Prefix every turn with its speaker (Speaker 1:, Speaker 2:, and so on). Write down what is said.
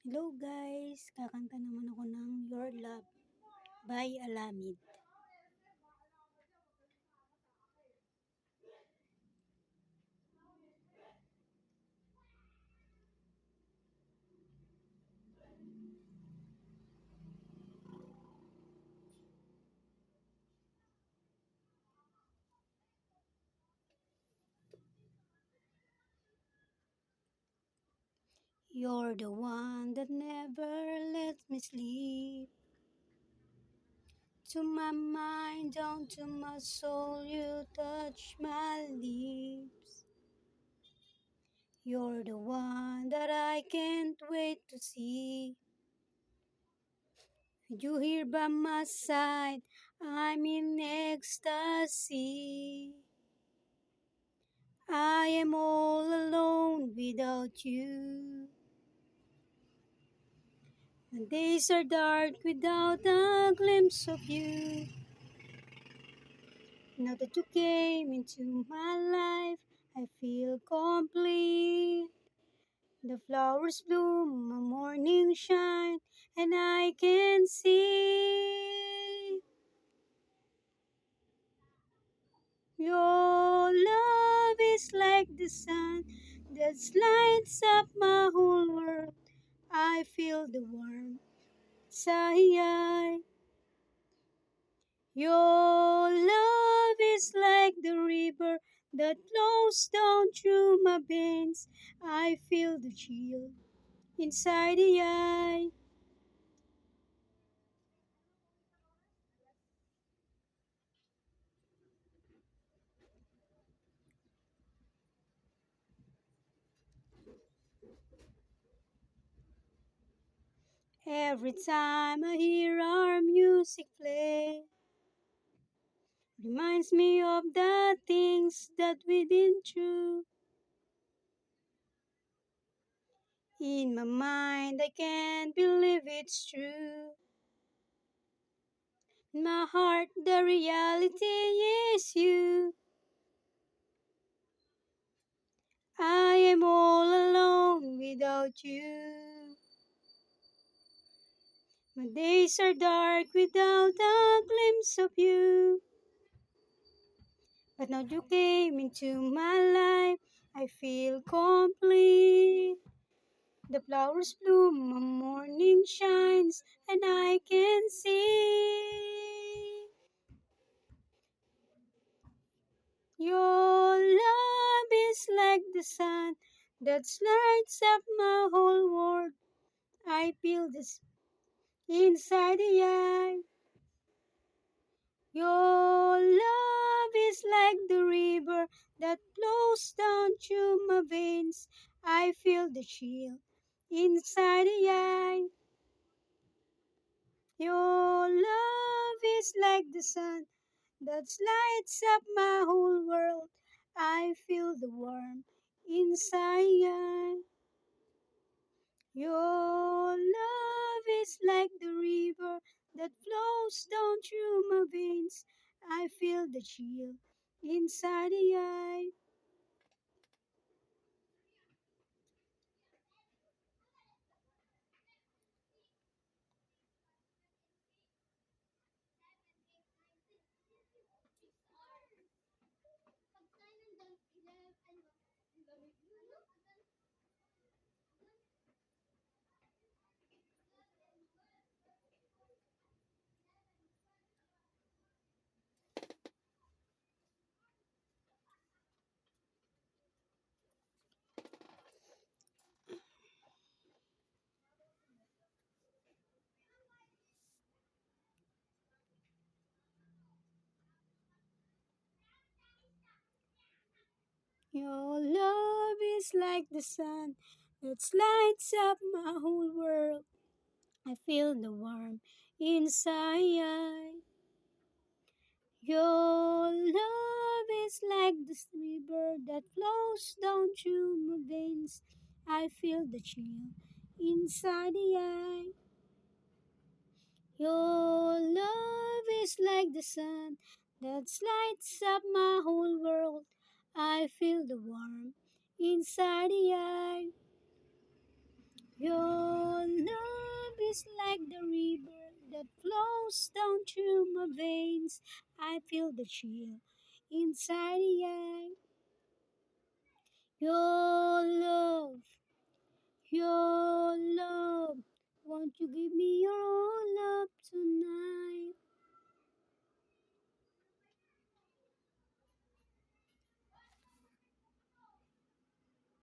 Speaker 1: Hello guys! Kakanta naman ako ng Your Love by Alamid. You're the one that never lets me sleep. To my mind, down to my soul, you touch my lips. You're the one that I can't wait to see. With you here by my side, I'm in ecstasy. I am all alone without you. The days are dark without a glimpse of you. Now that you came into my life, I feel complete. The flowers bloom, a morning shine, and I can see your love is like the sun that lights up my whole world. I feel the warmth, sigh. Your love is like the river that flows down through my veins. I feel the chill inside the eye. Every time I hear our music play, reminds me of the things that we did through. In my mind, I can't believe it's true. In my heart, the reality is you. I am all alone without you. My days are dark without a glimpse of you. But now you came into my life, I feel complete. The flowers bloom, a morning shines, and I can see your love is like the sun that lights up my whole world. I feel this inside the eye. Your love is like the river that flows down through my veins. I feel the chill inside the eye. Your love is like the sun that lights up my whole world. I feel the warmth inside the eye. Your love is like the river that flows down through my veins. I feel the chill inside the eye. Your love is like the sun that lights up my whole world. I feel the warmth inside. Your love is like the river that flows down through my veins. I feel the chill inside the eye. Your love is like the sun that lights up my whole world. I feel the warmth inside the eye. Your that flows down through my veins. I feel the chill inside the eye. Your love